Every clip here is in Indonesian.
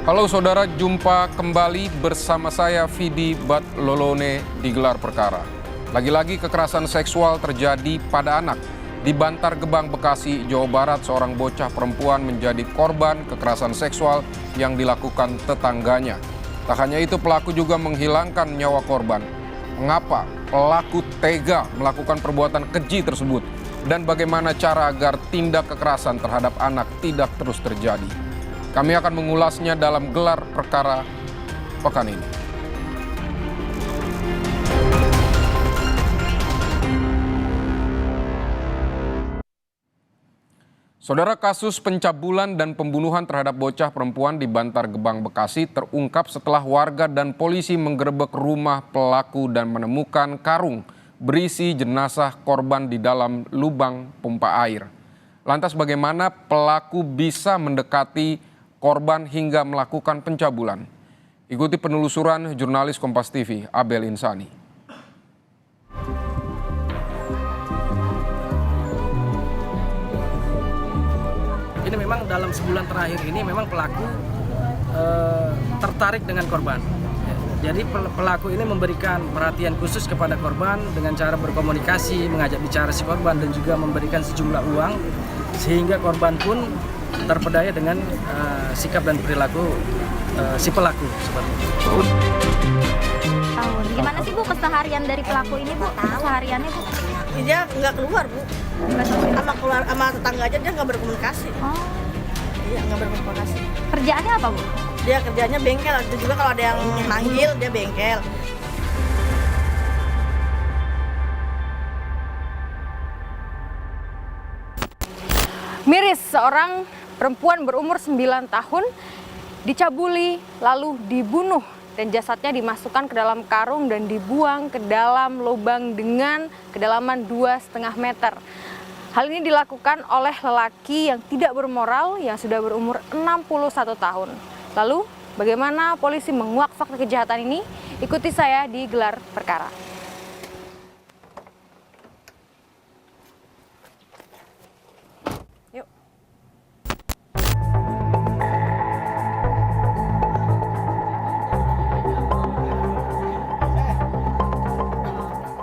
Halo saudara, jumpa kembali bersama saya Vidi Batlolone di Gelar Perkara. Lagi-lagi kekerasan seksual terjadi pada anak. Di Bantar Gebang, Bekasi, Jawa Barat, seorang bocah perempuan menjadi korban kekerasan seksual yang dilakukan tetangganya. Tak hanya itu, pelaku juga menghilangkan nyawa korban. Mengapa pelaku tega melakukan perbuatan keji tersebut? Dan bagaimana cara agar tindak kekerasan terhadap anak tidak terus terjadi? Kami akan mengulasnya dalam Gelar Perkara pekan ini. Saudara, kasus pencabulan dan pembunuhan terhadap bocah perempuan di Bantar Gebang, Bekasi terungkap setelah warga dan polisi menggerebek rumah pelaku dan menemukan karung berisi jenazah korban di dalam lubang pompa air. Lantas bagaimana pelaku bisa mendekati korban hingga melakukan pencabulan? Ikuti penelusuran jurnalis Kompas TV Abel Insani. Ini memang dalam sebulan terakhir ini memang pelaku tertarik dengan korban. Jadi pelaku ini memberikan perhatian khusus kepada korban dengan cara berkomunikasi, mengajak bicara si korban dan juga memberikan sejumlah uang sehingga korban pun terpedaya dengan sikap dan perilaku si pelaku seperti itu. Gimana sih Bu keseharian dari pelaku ini Bu? Kesehariannya Bu? Dia nggak keluar Bu, sama tetangga aja dia nggak berkomunikasi. Oh, Iya nggak berkomunikasi. kerjaannya apa Bu? Dia kerjanya bengkel, itu juga kalau ada yang manggil dia bengkel. Miris, seorang perempuan berumur 9 tahun dicabuli lalu dibunuh dan jasadnya dimasukkan ke dalam karung dan dibuang ke dalam lubang dengan kedalaman 2,5 meter. Hal ini dilakukan oleh lelaki yang tidak bermoral yang sudah berumur 61 tahun. Lalu, bagaimana polisi menguak fakta kejahatan ini? Ikuti saya di Gelar Perkara. Yuk.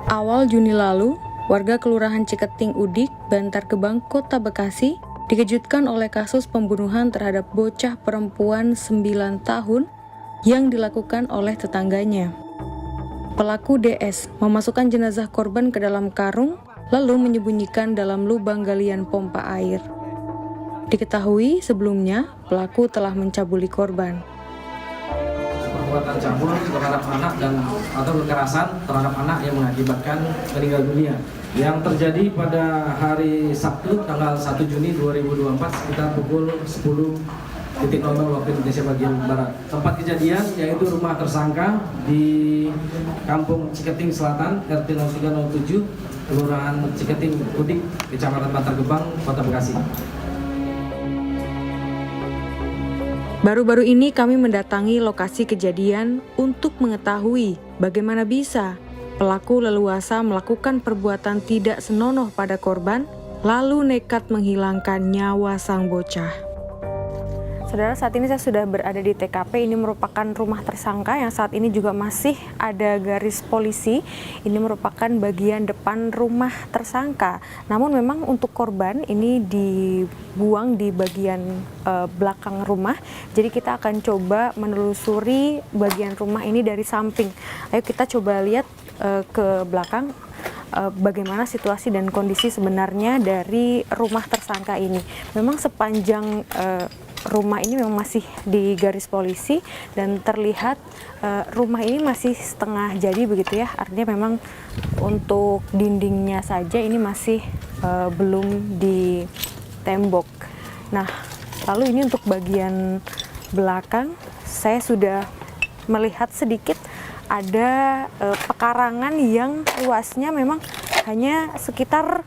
Awal Juni lalu, warga Kelurahan Ciketing Udik, Bantar Gebang, Kota Bekasi, dikejutkan oleh kasus pembunuhan terhadap bocah perempuan 9 tahun yang dilakukan oleh tetangganya. Pelaku DS memasukkan jenazah korban ke dalam karung, lalu menyembunyikan dalam lubang galian pompa air. Diketahui sebelumnya, pelaku telah mencabuli korban. Perbuatan cabul terhadap anak dan atau kekerasan terhadap anak yang mengakibatkan meninggal dunia yang terjadi pada hari Sabtu tanggal 1 Juni 2024 sekitar pukul 10.00 waktu Indonesia bagian Barat. Tempat kejadian yaitu rumah tersangka di Kampung Ciketing Selatan RT 0307 Kelurahan Ciketing Udik, Kecamatan Bantar Gebang, Kota Bekasi. Baru-baru ini kami mendatangi lokasi kejadian untuk mengetahui bagaimana bisa pelaku leluasa melakukan perbuatan tidak senonoh pada korban, lalu nekat menghilangkan nyawa sang bocah. Saudara, saat ini saya sudah berada di TKP. Ini merupakan rumah tersangka yang saat ini juga masih ada garis polisi. Ini merupakan bagian depan rumah tersangka. Namun memang untuk korban ini dibuang di bagian belakang rumah. Jadi kita akan coba menelusuri bagian rumah ini dari samping. Ayo kita coba lihat ke belakang bagaimana situasi dan kondisi sebenarnya dari rumah tersangka ini. Memang sepanjang rumah ini memang masih di garis polisi dan terlihat rumah ini masih setengah jadi begitu ya. Artinya memang untuk dindingnya saja ini masih belum ditembok. Nah, lalu ini untuk bagian belakang saya sudah melihat sedikit ada pekarangan yang luasnya memang hanya sekitar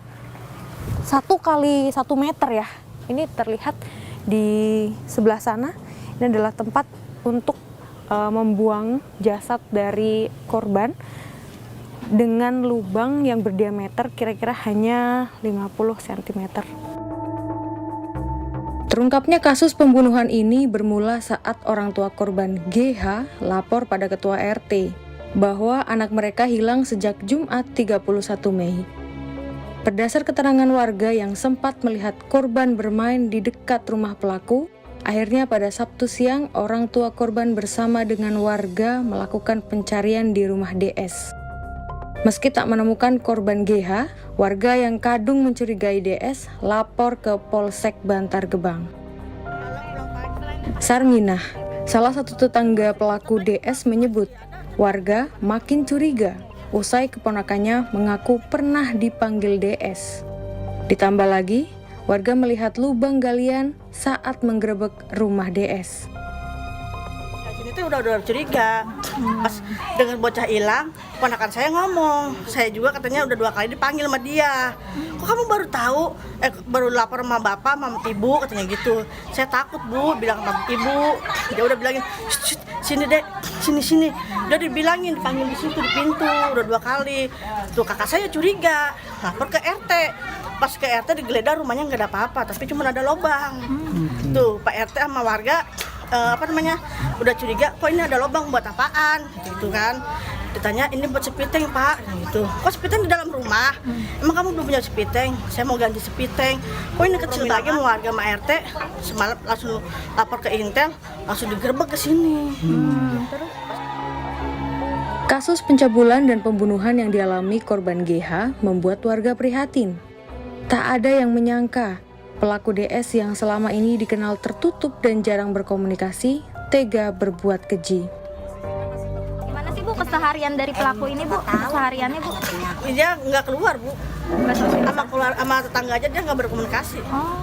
1 kali 1 meter ya. Ini terlihat di sebelah sana. Ini adalah tempat untuk membuang jasad dari korban dengan lubang yang berdiameter kira-kira hanya 50 cm. Terungkapnya kasus pembunuhan ini bermula saat orang tua korban GH lapor pada ketua RT bahwa anak mereka hilang sejak Jumat 31 Mei. Berdasar keterangan warga yang sempat melihat korban bermain di dekat rumah pelaku, akhirnya pada Sabtu siang orang tua korban bersama dengan warga melakukan pencarian di rumah DS. Meski tak menemukan korban GH, warga yang kadung mencurigai DS lapor ke Polsek Bantar Gebang. Sarminah, salah satu tetangga pelaku DS menyebut, warga makin curiga usai keponakannya mengaku pernah dipanggil DS. Ditambah lagi, warga melihat lubang galian saat menggerebek rumah DS. Sini tuh udah curiga. Pas dengan bocah hilang, ponakan saya ngomong. Saya juga katanya udah 2 kali dipanggil sama dia. Kok kamu baru tahu? Baru lapor sama bapak, sama ibu katanya gitu. Saya takut bu, bilang sama ibu. Dia udah bilangin, sini dek, sini. Udah dibilangin, dipanggil di situ di pintu, udah 2 kali. Tuh kakak saya curiga, lapor ke RT. Pas ke RT digeledah rumahnya nggak ada apa-apa, tapi cuma ada lubang. Tuh Pak RT sama warga udah curiga, kok ini ada lubang buat apaan gitu kan. Ditanya ini buat sepiteng pak gitu. Kok sepiteng di dalam rumah, emang kamu belum punya sepiteng? Saya mau ganti sepiteng. Kok ini kecil lagi mau warga sama RT semalam langsung lapor ke Intel, langsung digerebek ke sini. Kasus pencabulan dan pembunuhan yang dialami korban GH membuat warga prihatin. Tak ada yang menyangka pelaku DS yang selama ini dikenal tertutup dan jarang berkomunikasi, tega berbuat keji. Gimana sih Bu keseharian dari pelaku ini Bu? Kesehariannya Bu? Dia nggak keluar bu, Nggak sosial. sama tetangga aja dia nggak berkomunikasi. Oh,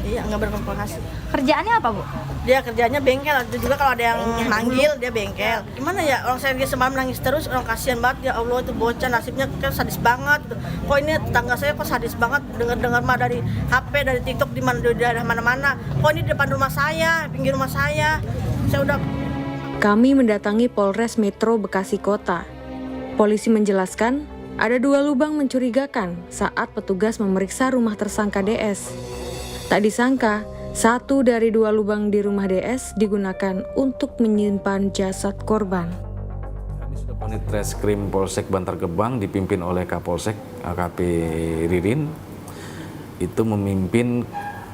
Iya nggak berkomunikasi. kerjaannya apa Bu? Dia kerjanya bengkel, itu juga kalau ada yang manggil dia bengkel. Gimana ya, orang saya semalam nangis terus, orang kasihan banget, ya Allah itu bocah nasibnya kan sadis banget gitu. Kok ini tetangga saya kok sadis banget, dengar mah dari HP, dari TikTok di daerah mana-mana. Kok ini di depan rumah saya, pinggir rumah saya udah. Kami mendatangi Polres Metro Bekasi Kota. Polisi menjelaskan, ada 2 lubang mencurigakan saat petugas memeriksa rumah tersangka DS. Tak disangka, 1 dari 2 lubang di rumah DS digunakan untuk menyimpan jasad korban. Kami sudah panit Reskrim Polsek Bantar Gebang dipimpin oleh Kapolsek AKP Ririn. Itu memimpin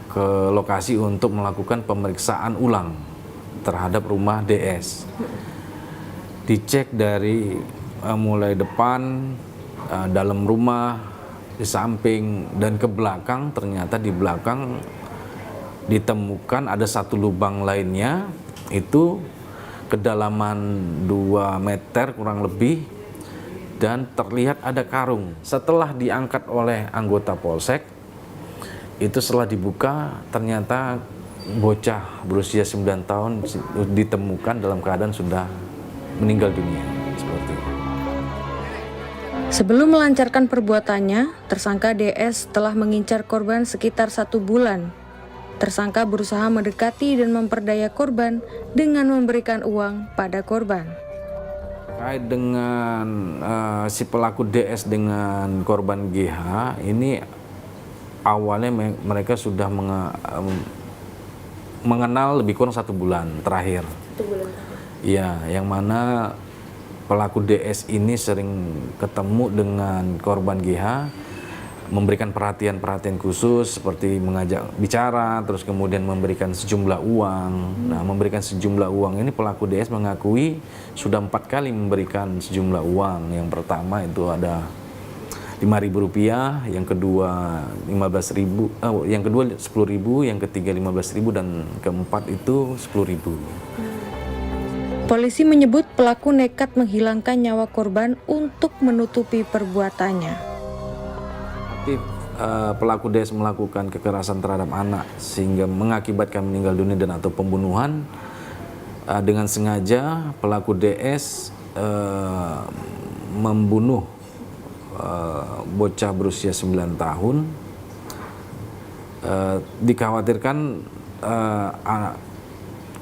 ke lokasi untuk melakukan pemeriksaan ulang terhadap rumah DS. Dicek dari mulai depan, dalam rumah, di samping dan ke belakang. Ternyata di belakang ditemukan ada 1 lubang lainnya, itu kedalaman 2 meter kurang lebih, dan terlihat ada karung. Setelah diangkat oleh anggota polsek, itu setelah dibuka ternyata bocah berusia 9 tahun ditemukan dalam keadaan sudah meninggal dunia. Seperti itu. Sebelum melancarkan perbuatannya, tersangka DS telah mengincar korban sekitar 1 bulan. Tersangka berusaha mendekati dan memperdaya korban dengan memberikan uang pada korban. Terkait dengan si pelaku DS dengan korban GH, ini awalnya mereka sudah mengenal lebih kurang 1 bulan terakhir. 1 bulan. Iya, yang mana pelaku DS ini sering ketemu dengan korban GH, memberikan perhatian khusus seperti mengajak bicara, terus kemudian memberikan sejumlah uang. Nah, memberikan sejumlah uang ini pelaku DS mengakui sudah 4 kali memberikan sejumlah uang. Yang pertama itu ada Rp5.000, yang kedua 15.000, yang kedua 10.000, yang ketiga 15.000, dan keempat itu 10.000. Polisi menyebut pelaku nekat menghilangkan nyawa korban untuk menutupi perbuatannya. Pelaku DS melakukan kekerasan terhadap anak sehingga mengakibatkan meninggal dunia dan atau pembunuhan. Dengan sengaja pelaku DS membunuh bocah berusia 9 tahun. Dikhawatirkan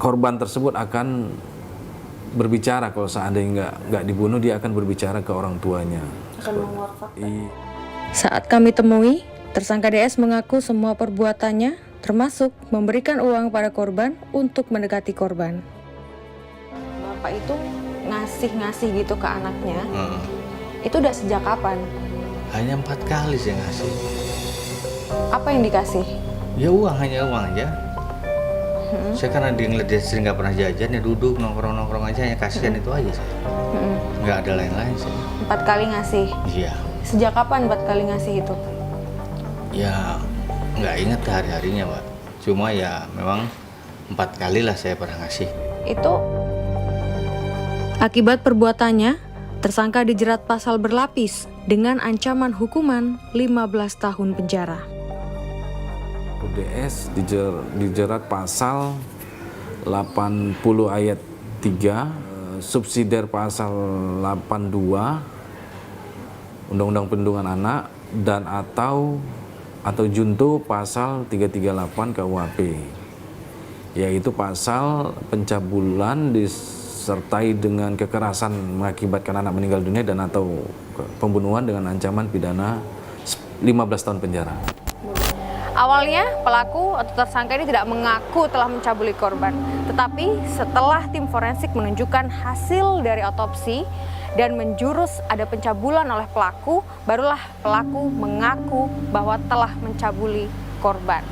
korban tersebut akan berbicara, kalau seandainya nggak dibunuh dia akan berbicara ke orang tuanya. Saat kami temui, tersangka DS mengaku semua perbuatannya termasuk memberikan uang pada korban untuk mendekati korban. Bapak itu ngasih gitu ke anaknya, itu udah sejak kapan? Hanya 4 kali saya ngasih. Apa yang dikasih? Ya uang, hanya uang aja. Saya karena dia ngeliat dia sering nggak pernah jajan, ya duduk nongkrong aja, hanya kasihan itu aja saya. Nggak ada lain-lain sih. 4 kali ngasih? Iya. Sejak kapan 4 kali ngasih itu? Ya nggak ingat hari-harinya Pak. Cuma ya memang 4 kali lah saya pernah ngasih. Itu akibat perbuatannya, tersangka dijerat pasal berlapis dengan ancaman hukuman 15 tahun penjara. UDS dijerat pasal 80 ayat 3, subsidiar pasal 82 Undang-Undang Perlindungan Anak dan atau junto pasal 338 KUHP, yaitu pasal pencabulan disertai dengan kekerasan mengakibatkan anak meninggal dunia dan atau pembunuhan dengan ancaman pidana 15 tahun penjara. Awalnya pelaku atau tersangka ini tidak mengaku telah mencabuli korban, tetapi setelah tim forensik menunjukkan hasil dari otopsi dan menjurus ada pencabulan oleh pelaku, barulah pelaku mengaku bahwa telah mencabuli korban.